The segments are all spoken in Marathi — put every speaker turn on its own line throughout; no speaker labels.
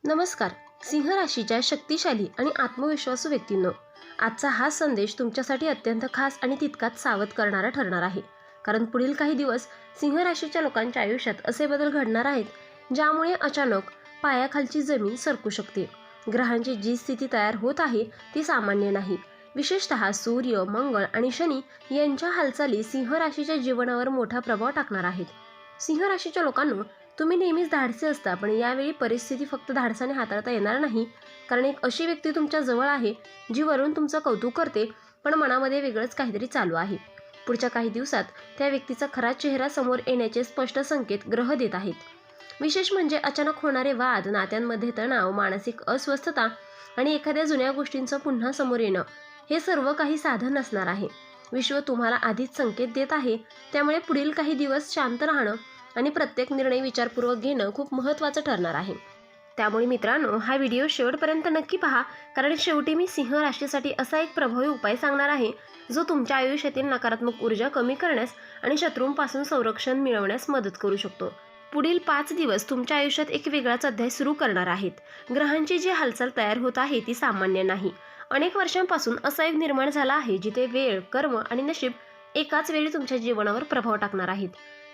नमस्कार. सिंह राशीच्या शक्तिशाली आणि आत्मविश्वासू व्यक्तींनो, आजचा हा संदेश तुमच्यासाठी अत्यंत खास आणि तितकाच सावध करणारा ठरणार आहे. कारण पुढील काही दिवस सिंह राशीच्या लोकांच्या आयुष्यात असे बदल घडणार आहेत ज्यामुळे अचानक पायाखालची जमीन सरकू शकते. ग्रहांची जी स्थिती तयार होत आहे ती सामान्य नाही. विशेषतः सूर्य, मंगळ आणि शनी यांच्या हालचाली सिंह राशीच्या जीवनावर मोठा प्रभाव टाकणार आहेत. सिंह राशीच्या लोकांनो, तुम्ही नेहमीच धाडसी असता, पण यावेळी परिस्थिती फक्त धाडसाने हाताळता येणार नाही. कारण एक अशी व्यक्ती तुमच्या जवळ आहे जी वरून तुमचं कौतुक करते, पण मनामध्ये वेगळंच काहीतरी चालू आहे. पुढच्या काही दिवसात त्या व्यक्तीचा खरा चेहरा समोर येण्याचे स्पष्ट संकेत ग्रह देत आहेत. विशेष म्हणजे अचानक होणारे वाद, नात्यांमध्ये तणाव, मानसिक अस्वस्थता आणि एखाद्या जुन्या गोष्टींचं पुन्हा समोर येणं, हे सर्व काही साधन नसणार आहे. विश्व तुम्हाला आधीच संकेत देत आहे. त्यामुळे पुढील काही दिवस शांत राहणं आणि प्रत्येक निर्णय विचारपूर्वक घेणं खूप महत्त्वाचं ठरणार आहे. त्यामुळे मित्रांनो, हा व्हिडिओ शेवटपर्यंत नक्की पहा, कारण शेवटी मी सिंह राशीसाठी असा एक प्रभावी उपाय सांगणार आहे जो तुमच्या आयुष्यातील नकारात्मक ऊर्जा कमी करण्यास आणि शत्रूंपासून संरक्षण मिळवण्यास मदत करू शकतो. पुढील 5 दिवस तुमच्या आयुष्यात एक वेगळाच अध्याय सुरू करणार आहेत. ग्रहांची जी हालचाल तयार होत आहे ती सामान्य नाही. अनेक वर्षांपासून असा एक निर्माण झाला आहे जिथे वेळ, कर्म आणि नशीब एकाच वेळी तुमच्या जीवनावर प्रभाव टाकणार आहेत.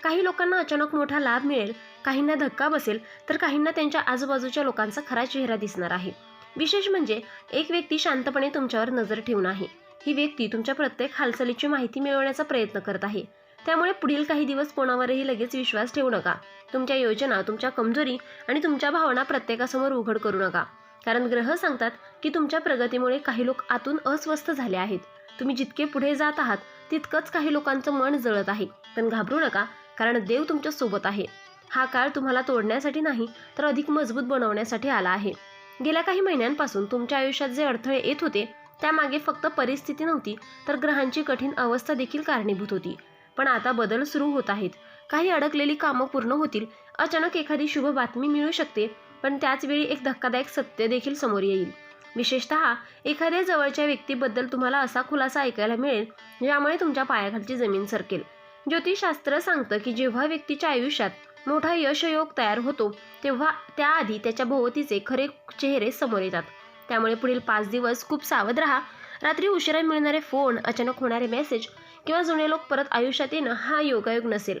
काही लोकांना अचानक मोठा लाभ मिळेल, काहींना धक्का बसेल, तर काहींना त्यांच्या आजूबाजूच्या लोकांचा खरा चेहरा दिसणार आहे. विशेष म्हणजे एक व्यक्ती शांतपणे तुमच्यावर नजर ठेवून आहे. ही व्यक्ती तुमच्या प्रत्येक हालचालीची माहिती मिळवण्याचा प्रयत्न करत आहे. त्यामुळे पुढील काही दिवस कोणावरही लगेच विश्वास ठेवू नका. तुमच्या योजना, तुमच्या कमजोरी आणि तुमच्या भावना प्रत्येकासमोर उघड करू नका. कारण ग्रह सांगतात की तुमच्या प्रगतीमुळे काही लोक आतून अस्वस्थ झाले आहेत. तुम्ही जितके पुढे जात आहात तितकंच काही लोकांचं मन जळत आहे. पण घाबरू नका, कारण देव तुमच्या सोबत आहे. हा काळ तुम्हाला तोडण्यासाठी नाही, तर अधिक मजबूत बनवण्यासाठी आला आहे. गेल्या काही महिन्यांपासून तुमच्या आयुष्यात जे अडथळे येत होते त्यामागे फक्त परिस्थिती नव्हती, तर ग्रहांची कठीण अवस्था देखील कारणीभूत होती. पण आता बदल सुरू होत आहेत. काही अडकलेली कामं पूर्ण होतील. अचानक एखादी शुभ बातमी मिळू शकते, पण त्याच वेळी एक धक्कादायक सत्य देखील समोर येईल. विशेषतः एखाद्या जवळच्या व्यक्तीबद्दल तुम्हाला असा खुलासा ऐकायला मिळेल ज्यामुळे तुमच्या पायाखालची जमीन सरकेल. ज्योतिषशास्त्र सांगतं की जेव्हा व्यक्तीच्या आयुष्यात मोठा यशयोग तयार होतो तेव्हा त्याआधी त्याच्या भोवतीचे खरे चेहरे समोर येतात. त्यामुळे पुढील 5 दिवस खूप सावध राहा. रात्री उशिरा मिळणारे फोन, अचानक होणारे मेसेज किंवा जुने लोक परत आयुष्यात येणं हा योगायोग नसेल.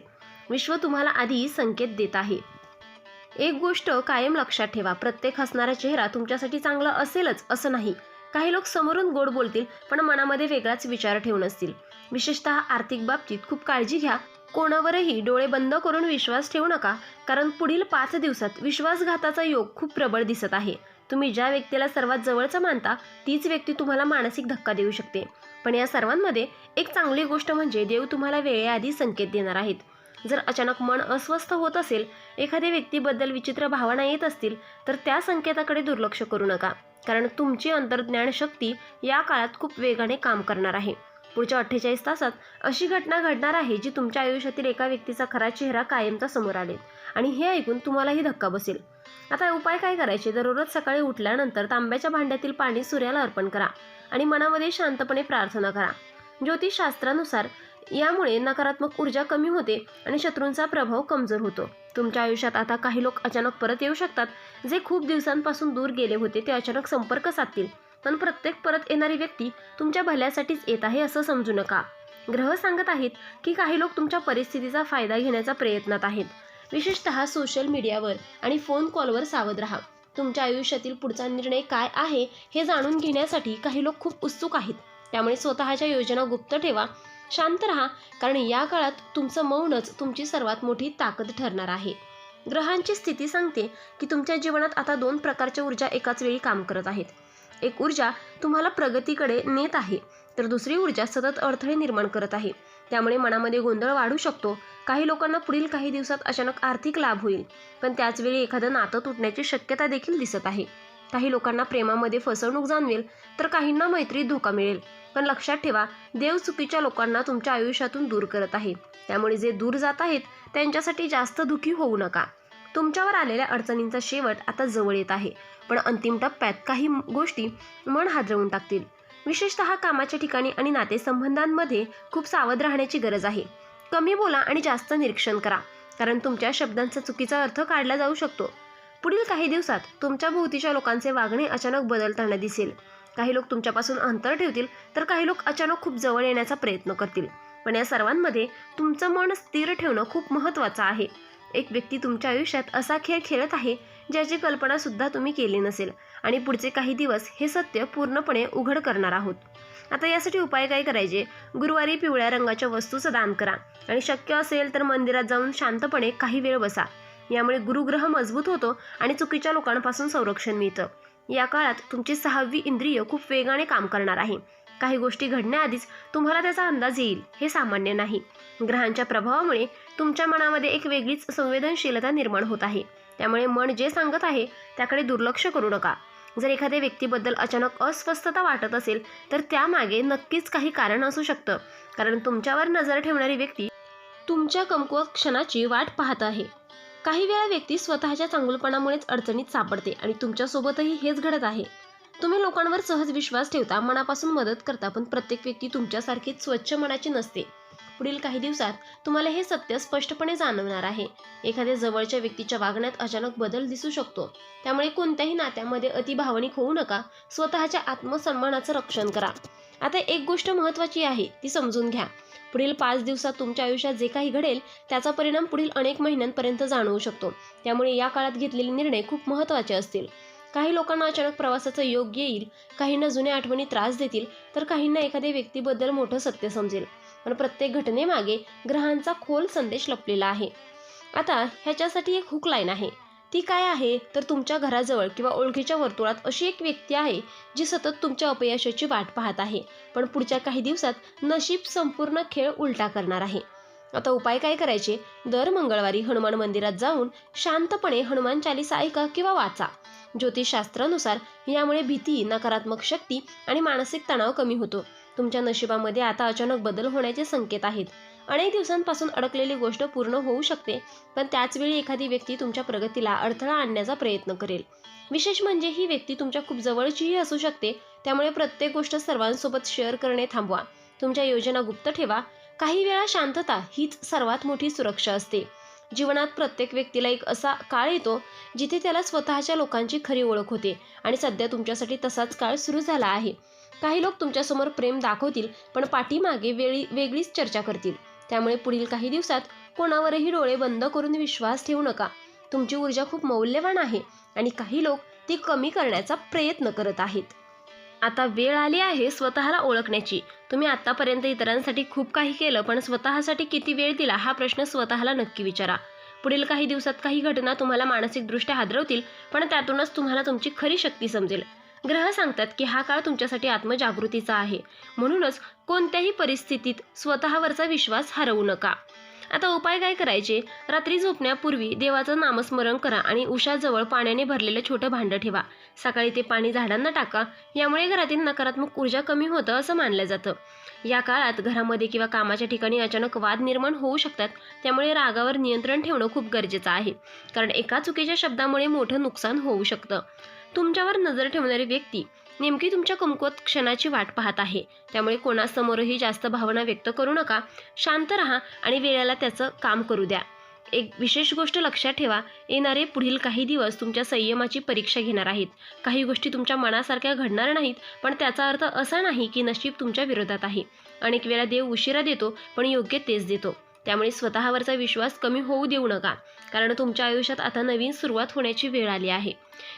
विश्व तुम्हाला आधी संकेत देत आहे. एक गोष्ट कायम लक्षात ठेवा, प्रत्येक हसणारा चेहरा तुमच्यासाठी चांगला असेलच असं नाही. काही लोक समोरून गोड बोलतील, पण मनामध्ये वेगळाच विचार ठेवून असतील. विशेषतः आर्थिक बाबतीत खूप काळजी घ्या. कोणावरही डोळे बंद करून विश्वास ठेवू नका, कारण पुढील 5 दिवसात विश्वासघाताचा योग खूप प्रबळ दिसत आहे. तुम्ही ज्या व्यक्तीला सर्वात जवळचं मानता तीच व्यक्ती तुम्हाला मानसिक धक्का देऊ शकते. पण या सर्वांमध्ये एक चांगली गोष्ट म्हणजे देव तुम्हाला वेळेआधी संकेत देणार आहेत. जर अचानक मन अस्वस्थ होत असेल, एखाद्या व्यक्तीबद्दल विचित्र भावना येत असतील, तर त्या संकेताकडे दुर्लक्ष करू नका, कारण तुमची अंतर्ज्ञान शक्ती या काळात खूप वेगाने काम करणार आहे. पुढच्या 48 तासात अशी घटना घडणार आहे जी तुमच्या आयुष्यातील एका व्यक्तीचा खरा चेहरा कायमचा समोर आले आणि हे ऐकून तुम्हालाही धक्का बसेल. आता उपाय काय करायचे? दररोज सकाळी उठल्यानंतर तांब्याच्या भांड्यातील पाणी सूर्याला अर्पण करा आणि मनामध्ये शांतपणे प्रार्थना करा. ज्योतिषशास्त्रानुसार यामुळे नकारात्मक ऊर्जा कमी होते आणि शत्रूंचा प्रभाव कमजोर होतो. तुमच्या आयुष्यात आता काही लोक अचानक परत येऊ शकतात. जे खूप दिवसांपासून दूर गेले होते ते अचानक संपर्क साधतील. पण प्रत्येक परत येणारी व्यक्ती तुमच्या भल्यासाठीच येत आहे असं समजू नका. ग्रह सांगत आहेत की काही लोक तुमच्या परिस्थितीचा फायदा घेण्याचा प्रयत्नात आहेत. विशेषतः सोशल मीडियावर आणि फोन कॉलवर सावध राहा. तुमच्या आयुष्यातील पुढचा निर्णय काय आहे हे जाणून घेण्यासाठी काही लोक खूप उत्सुक आहेत. त्यामुळे स्वतःच्या योजना गुप्त ठेवा. शांत राहा, कारण या काळात तुमचं मौनच तुमची सर्वात मोठी ताकद ठरणार आहे. ग्रहांची स्थिती सांगते की तुमच्या जीवनात आता 2 प्रकारच्या ऊर्जा एकाच वेळी काम करत आहेत. एक ऊर्जा तुम्हाला प्रगतीकडे नेत आहे, तर दुसरी ऊर्जा सतत अडथळे निर्माण करत आहे. त्यामुळे मनामध्ये गोंधळ वाढू शकतो. काही लोकांना पुढील काही दिवसात अचानक आर्थिक लाभ होईल, पण त्याचवेळी एखादं नातं तुटण्याची शक्यता देखील दिसत आहे. काही लोकांना प्रेमामध्ये फसवणूक जाणवेल, तर काहींना मैत्रीत धोका मिळेल. पण लक्षात ठेवा, देव चुकीच्या लोकांना तुमच्या आयुष्यातून दूर करत आहे. त्यामुळे जे दूर जात आहेत त्यांच्यासाठी जास्त दुःखी होऊ नका. तुमच्यावर आलेल्या अडचणींचा शेवट आता जवळ येत आहे, पण अंतिम टप्प्यात काही गोष्टी मन हादरवून टाकतील. विशेषतः कामाच्या ठिकाणी आणि नातेसंबंधांमध्ये खूप सावध राहण्याची गरज आहे. कमी बोला आणि जास्त निरीक्षण करा, कारण तुमच्या शब्दांचा चुकीचा अर्थ काढला जाऊ शकतो. पुढील काही दिवसात तुमच्या भोवतीच्या लोकांचे वागणे अचानक बदलताना दिसेल. काही लोक तुमच्यापासून अंतर ठेवतील, तर काही लोक अचानक खूप जवळ येण्याचा प्रयत्न करतील. पण या सर्वांमध्ये तुमचं मन स्थिर ठेवणं खूप महत्त्वाचं आहे. एक व्यक्ती तुमच्या आयुष्यात असा खेळ खेळत आहे ज्याची कल्पना सुद्धा तुम्ही केली नसेल, आणि पुढचे काही दिवस हे सत्य पूर्णपणे उघड करणार आहोत. आता यासाठी उपाय काय करायचे? गुरुवारी पिवळ्या रंगाच्या वस्तूचं दान करा, आणि शक्य असेल तर मंदिरात जाऊन शांतपणे काही वेळ बसा. यामुळे गुरुग्रह मजबूत होतो आणि चुकीच्या लोकांपासून संरक्षण मिळतं. या काळात तुमची 6वी इंद्रिय खूप वेगाने काम करणार आहे. काही गोष्टी घडण्याआधीच तुम्हाला त्याचा अंदाज येईल, हे सामान्य नाही. ग्रहांच्या प्रभावामुळे तुमच्या मनामध्ये एक वेगळीच संवेदनशीलता निर्माण होत आहे. त्यामुळे मन जे सांगत आहे त्याकडे दुर्लक्ष करू नका. जर एखाद्या व्यक्तीबद्दल अचानक अस्वस्थता वाटत असेल, तर त्यामागे नक्कीच काही कारण असू शकतं. कारण तुमच्यावर नजर ठेवणारी व्यक्ती तुमच्या कमकुवत क्षणाची वाट पाहत आहे. काही वेळा व्यक्ती स्वतःच्या चांगुलपणामुळेच अडचणीत सापडते, आणि तुमच्यासोबतही हेच घडत आहे. तुम्ही लोकांवर सहज विश्वास ठेवता, मनापासून मदत करता, पण प्रत्येक व्यक्ती तुमच्यासारखीच स्वच्छ मनाची नसते. पुढील काही दिवसात तुम्हाला हे सत्य स्पष्टपणे जाणवणार आहे. एखाद्या जवळच्या व्यक्तीच्या वागण्यात अचानक बदल दिसू शकतो. त्यामुळे कोणत्याही नात्यामध्ये अतिभावनिक होऊ नका. स्वतःच्या आत्मसन्मानाचं रक्षण करा. आता एक गोष्ट महत्त्वाची आहे, ती समजून घ्या. पुढील 5 दिवसात तुमच्या आयुष्यात जे काही घडेल त्याचा परिणाम पुढील अनेक महिन्यांपर्यंत जाणवू शकतो. त्यामुळे या काळात घेतलेले निर्णय खूप महत्त्वाचे असतील. काही लोकांना अचानक प्रवासाचं योग येईल, काहींना जुन्या आठवणी त्रास देतील, तर काहींना एखाद्या व्यक्तीबद्दल मोठं सत्य समजेल. पण प्रत्येक घटनेमागे ग्रहांचा खोल संदेश लपलेला आहे. आता ह्याच्यासाठी एक हुक लाईन आहे. ती काय आहे? तर तुमच्या घराजवळ किंवा ओळखीच्या वर्तुळात अशी एक व्यक्ती आहे जी सतत तुमच्या अपयशाची वाट पाहत आहे, पण पुढच्या काही दिवसात नशीब संपूर्ण खेळ उलटा करणार आहे. आता उपाय काय करायचे? दर मंगळवारी हनुमान मंदिरात जाऊन शांतपणे हनुमान चालीसा ऐका किंवा वाचा. ज्योतिषशास्त्रानुसार यामुळे भीती, नकारात्मक शक्ती आणि मानसिक तणाव कमी होतो. तुमच्या नशिबामध्ये आता अचानक बदल होण्याचे संकेत आहेत. अनेक दिवसांपासून अडकलेली गोष्ट पूर्ण होऊ शकते, पण त्याच वेळी एखादी व्यक्ती तुमच्या प्रगतीला अडथळा आणण्याचा प्रयत्न करेल. विशेष म्हणजे ही व्यक्ती तुमच्या खूप जवळचीही असू शकते. त्यामुळे प्रत्येक गोष्ट सर्वांसोबत शेअर करणे थांबवा. तुमच्या योजना गुप्त ठेवा. काही वेळा शांतता हीच सर्वात मोठी सुरक्षा असते. जीवनात प्रत्येक व्यक्तीला एक असा काळ येतो जिथे त्याला स्वतःच्या लोकांची खरी ओळख होते, आणि सध्या तुमच्यासाठी तसाच काळ सुरू झाला आहे. काही लोक तुमच्यासमोर प्रेम दाखवतील, पण पाठीमागे वेगळीच चर्चा करतील. त्यामुळे पुढील काही दिवसात कोणावरही डोळे बंद करून विश्वास ठेवू नका. तुमची ऊर्जा खूप मौल्यवान आहे, आणि काही लोक ती कमी करण्याचा प्रयत्न करत आहेत. आता वेळ आली आहे स्वतःला ओळखण्याची. तुम्ही आतापर्यंत इतरांसाठी खूप काही केलं, पण स्वतःसाठी किती वेळ दिला हा प्रश्न स्वतःला नक्की विचारा. पुढील काही दिवसात काही घटना तुम्हाला मानसिकदृष्ट्या हादरवतील, पण त्यातूनच तुम्हाला तुमची खरी शक्ती समजेल. ग्रह सांगतात की हा काळ तुमच्यासाठी आत्मजागृतीचा आहे. म्हणूनच कोणत्याही परिस्थितीत स्वतःवरचा विश्वास हरवू नका. आता उपाय काय करायचे? रात्री झोपण्यापूर्वी देवाचं नामस्मरण करा, आणि उशाजवळ पाण्याने भरलेलं छोटं भांडं ठेवा. सकाळी ते पाणी झाडांना टाका. यामुळे घरातील नकारात्मक ऊर्जा कमी होतं असं मानलं जातं. या काळात घरामध्ये किंवा कामाच्या ठिकाणी अचानक वाद निर्माण होऊ शकतात. त्यामुळे रागावर नियंत्रण ठेवणं खूप गरजेचं आहे, कारण एका चुकीच्या शब्दामुळे मोठं नुकसान होऊ शकतं. तुमच्यावर नजर ठेवणारी व्यक्ती नेमकी तुमच्या कमकुवत क्षणाची वाट पाहत आहे. त्यामुळे कोणासमोरही जास्त भावना व्यक्त करू नका. शांत राहा आणि वेळेला त्याचं काम करू द्या. एक विशेष गोष्ट लक्षात ठेवा, येणारे पुढील काही दिवस तुमच्या संयमाची परीक्षा घेणार आहेत. काही गोष्टी तुमच्या मनासारख्या घडणार नाहीत, पण त्याचा अर्थ असा नाही की नशीब तुमच्या विरोधात आहे. अनेक वेळा देव उशिरा देतो, पण योग्य तेच देतो. त्यामुळे स्वतःवरचा विश्वास कमी होऊ देऊ नका, कारण तुमच्या आयुष्यात आता नवीन सुरुवात होण्याची वेळ आली आहे.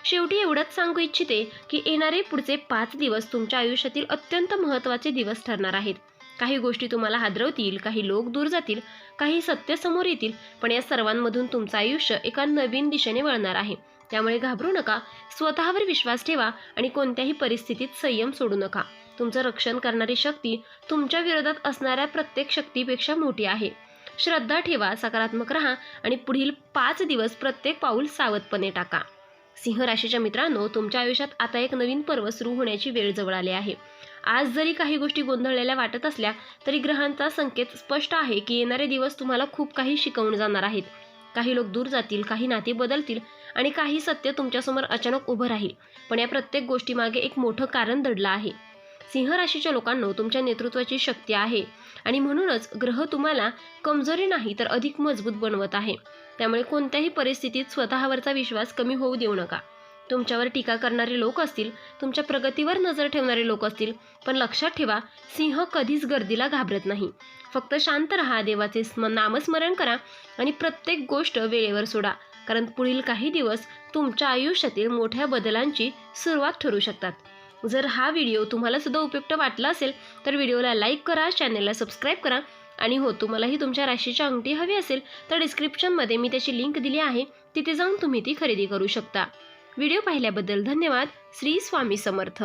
शेवटी एवढंच सांगू इच्छिते की येणारे पुढचे 5 दिवस तुमच्या आयुष्यातील अत्यंत महत्त्वाचे दिवस ठरणार आहेत. काही गोष्टी तुम्हाला हादरवतील, काही लोक दूर जातील, काही सत्य समोर येतील, पण या सर्वांमधून तुमचं आयुष्य एका नवीन दिशेने वळणार आहे. त्यामुळे घाबरू नका. स्वतःवर विश्वास ठेवा आणि कोणत्याही परिस्थितीत संयम सोडू नका. तुमचं रक्षण करणारी शक्ती तुमच्या विरोधात असणाऱ्या प्रत्येक शक्तीपेक्षा मोठी आहे. श्रद्धा ठेवा, सकारात्मक राहा आणि पुढील 5 दिवस प्रत्येक पाऊल सावधपणे टाका. सिंह राशीच्या मित्रांनो, तुमच्या आयुष्यात आता एक नवीन पर्व सुरू होण्याची वेळ जवळ आली आहे. आज जरी काही गोष्टी गोंधळलेल्या वाटत असल्या तरी ग्रहांचा संकेत स्पष्ट आहे की येणारे दिवस तुम्हाला खूप काही शिकवून जाणार आहेत. काही लोक दूर जातील, काही नाती बदलतील आणि काही सत्य तुमच्यासमोर अचानक उभं राहील. पण या प्रत्येक गोष्टीमागे एक मोठं कारण दडलं आहे. सिंह राशीच्या लोकांनो, तुमच्या नेतृत्वाची शक्ती आहे आणि म्हणूनच ग्रह तुम्हाला कमजोरी नाही तर अधिक मजबूत बनवत आहे. त्यामुळे कोणत्याही परिस्थितीत स्वतःवरचा विश्वास कमी होऊ देऊ नका. तुमच्यावर टीका करणारे लोक असतील, तुमच्या प्रगतीवर नजर ठेवणारे लोक असतील, पण लक्षात ठेवा, सिंह कधीच गर्दीला घाबरत नाही. फक्त शांत राहा, देवाचे नामस्मरण करा आणि प्रत्येक गोष्ट वेळेवर सोडा, कारण पुढील काही दिवस तुमच्या आयुष्यातील मोठ्या बदलांची सुरुवात ठरू शकतात. जर हा व्हिडिओ तुम्हाला सुद्धा उपयुक्त वाटला असेल तर व्हिडिओला लाईक करा, चॅनलला सबस्क्राईब करा आणि हो, तुम्हालाही तुमच्या राशीची अंगठी हवी असेल तर डिस्क्रिप्शनमध्ये मी त्याची लिंक दिली आहे, तिथे जाऊन तुम्ही ती खरेदी करू शकता. व्हिडिओ पाहिल्याबद्दल धन्यवाद. श्री स्वामी समर्थ.